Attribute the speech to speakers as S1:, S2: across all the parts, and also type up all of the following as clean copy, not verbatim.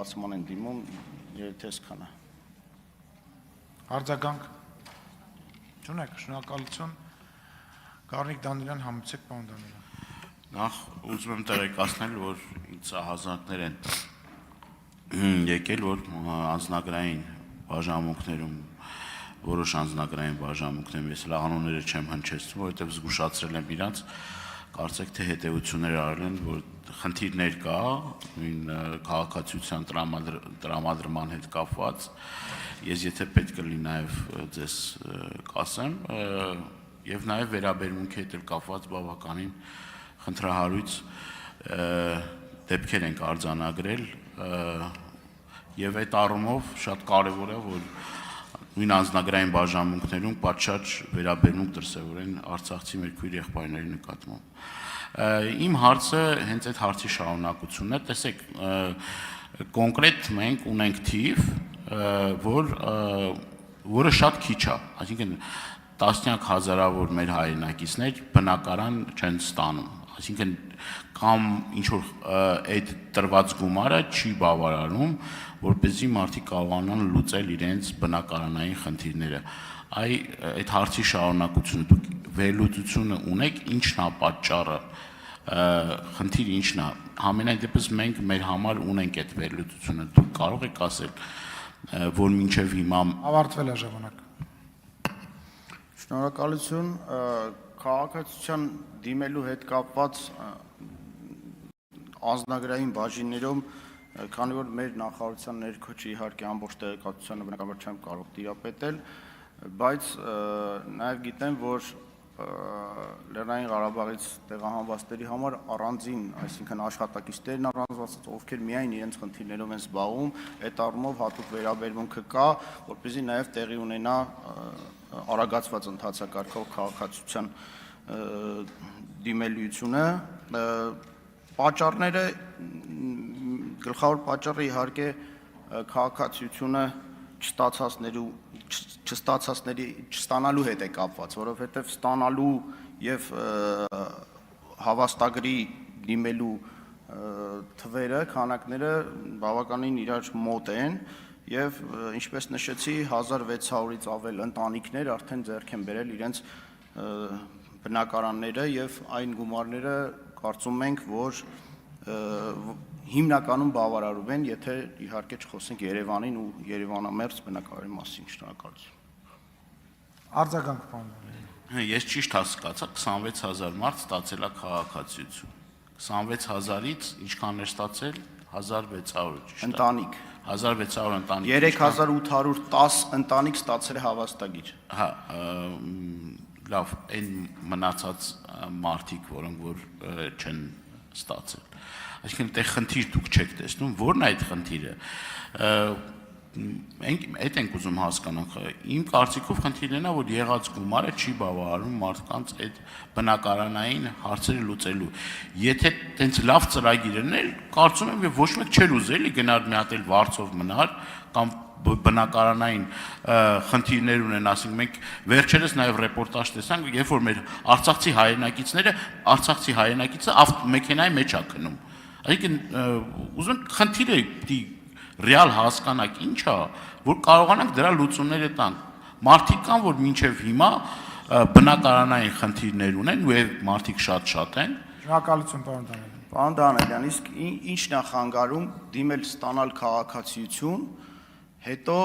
S1: Հարցման են դիմում երթեսքանը։
S2: Արձագանք չունեք, շնորհակալություն։ Գառնիկ Դանիելյան, համեցեք, պարոն Դանիելյան։
S3: Նախ ուզում եմ տեղեկացնել, որ ինձ հազարներ են եկել, որ անձնագրային բաժանմունքներում, որոշ անձնագրային բաժանմունքներում ես անունները չեմ հնչեցնում, որովհետև զգուշացրել եմ իրանց, կարծեք թե հետևություններ արել են, որ խնդիրներ կա, նույն քաղաքացիության տրամադրման հետ կապված, ես եթե պետք կլինի նաև ձեզ կասեմ, եւ նաև վերաբերմունքի հետ կապված բավականին խնդրահարույց դեպքեր ենք արձանագրել եւ այդ առումով շատ կարեւոր է, որ նույն անձնագրային բաժանմունքներում պատշաճ վերաբերմունք դրսևորեն արցախցի մեր քույր եղբայրների նկատմամբ։ Իմ հարցը հենց այդ հարցի շարունակությունն է, տեսեք, կոնկրետ մենք ունենք թիվ, որը շատ քիչ է, այսինքն տասնյակ հազարավոր մեր հայրենակիցներ բնակարան չեն ստանում, այսինքն կամ ինչ-որ այդ տրված գումարը չի բավարարում, որպեսզի մարդիկ կարողանան լուծել իրենց բնակարանային խնդիրները։ Այդ հարցի շարունակությունը դուք վերլուծությունը ունեք, ինչն է պատճառը, խնդիրը ինչն է, համենայն դեպս մենք մեր համար ունենք այդ վերլուծությունը, դուք կարող եք ասել, որ մինչև հիմա
S2: ավարտվել է ժամանակը։
S1: Շնորհակալություն, քաղաքացիության դիմելու հետ կապված անձնագրային բաժիններում, քանի որ մեր նախարարության ներքո չի իհարկե ամբողջ տեղեկատվությանը բնականաբար չեմ կարող տիրապետել, բայց նաև գիտեմ, որ Լեռնային Ղարաբաղից տեղահանվածների համար առանձին, այսինքն աշխատակիցներն առանձնացած, ովքեր միայն իրենց խնդիրներով են զբաղվում, այդ առումով հատուկ վերաբերմունքը կա, որպեսզի նաև տեղի ունենա արագացված ընթացակարգով քաղաքացիության դիմելիությունը, պատճառները, գլխավոր պատճառը իհարկե քաղաքացիությունը չստանալու հետ է կապված, որովհետև ստանալու և հավաստագրի դիմելու թվերը, քանակները բավականին իրար մոտ են և ինչպես նշեցի 1600-ից ավել ընտանիքներ արդեն ձեռք են բերել իրենց բնակարանները և այն գումարները կարծում ենք, որ հիմնականում բավարարում են, եթե իհարկե չխոսենք Երևանին ու Երևանամերձ բնակարանի մասին, շնորհակալություն։
S2: Արձագանք, պարոն Դանիելյան։
S3: Ես ճիշտ հասկացա, 26000 մարդ ստացել է քաղաքացիություն, 26000-ից ինչքան էր ստացել, 1600, ճիշտ է։
S1: Ընտանիք։
S3: 1600 ընտանիք։
S1: 3810 ընտանիք ստացել է հավաստագիր։
S3: Հա, լավ, այն մնացած մարդիկ, որոնք որ չեն ստացել։ Այսինքն այդտեղ խնդիր դուք չեք տեսնում, ո՞րն է այդ խնդիրը։ Այդ ենք ուզում հասկանանք։ Իմ կարծիքով խնդիրն է, որ եղած գումարը չի բավարարում մարդկանց այդ բնակարանային հարցերը լուծելու։ Եթե տենց լավ ծրագիր էր, կարծում եմ, որ ոչ մեկ չէր ուզել գնալ մի հատ էլ վարձով մնալ կամ բնակարանային խնդիրներ ունեն, ասենք մենք վերջերս նաև ռեպորտաժ տեսանք, երբ որ մեր արցախցի հայրենակիցը ավտոմեքենայի մեջ է գնում։ Այսինքն ուզում ենք խնդիրը ռեալ հասկանանք ինչ է, որ կարողանանք դրա լուծումները տանք։ Մարդիկ կան, որ մինչև հիմա բնակարանային խնդիրներ ունեն ու մարդիկ շատ են։
S2: Շնորհակալություն, պարոն Դանիելյան։
S1: Պարոն Դանիելյան, իսկ ի՞նչն է խանգարում դիմել ստանալ քաղաքացիություն, հետո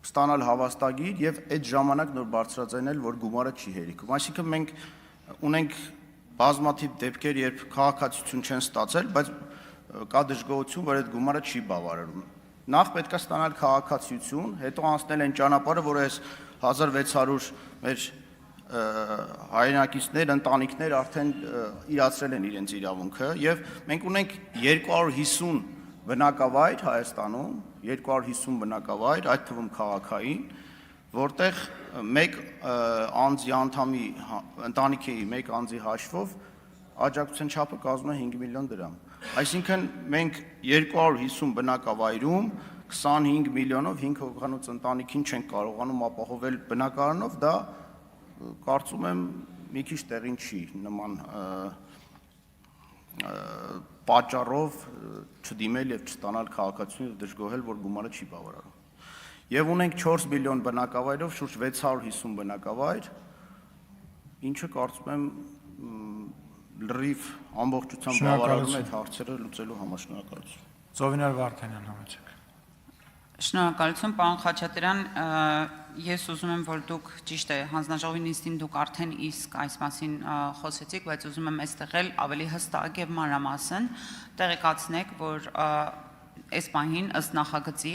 S1: ստանալ հավաստագիր եւ այդ ժամանակ նոր բարձրաձայնել, որ գումարը չի հերիքում։ Այսինքն մենք ունենք բազմաթիվ դեպքեր, երբ քաղաքացիություն չեն ստացել, բայց կա դժգոհություն, որ այդ գումարը չի բավարարում։ Նախ պետք է ստանալ քաղաքացիություն, հետո անցնել այն ճանապարհը, որ այս 1600 մեր հայրենակիցներ, ընտանիքներ արդեն իրացրել են իրենց իրավունքը եւ մենք ունենք 250 բնակավայր Հայաստանում, 250 բնակավայր, այդ թվում քաղաքային, որտեղ մեկ անձի անդամի ընտանիքի մեկ անձի հաշվով աջակցության չափը կազմում է 5 միլիոն դրամ։ Այսինքն մենք 250 բնակավայրում 25 միլիոնով 5 հոգանոց ընտանիքին չենք կարողանում ապահովել բնակարանով, դա կարծում եմ մի քիչ տեղին չի նման պատճառով չդիմել եւ չստանալ քաղաքացիություն դժգոհել, որ գումարը չի բավարարում։ Եվ ունենք 4 միլիոն բնակավայրով շուրջ 650 բնակավայր, ինչը կարծում եմ լրիվ ամբողջությամբ բավարարում է այդ հարցերը լուծելու համար։ Շնորհակալություն։
S2: Ծովինար Վարդանյան համեցեք։
S4: Շնորհակալություն, պարոն Խաչատրյան, ես ուզում եմ, որ դուք ճիշտ է, հանձնաժողովի նիստին դուք արդեն իսկ այս մասին խոսեցիք, բայց ուզում եմ այստեղ էլ ավելի հստակ եւ մանրամասն տեղեկացնեք, որ այս պահին ըստ նախագծի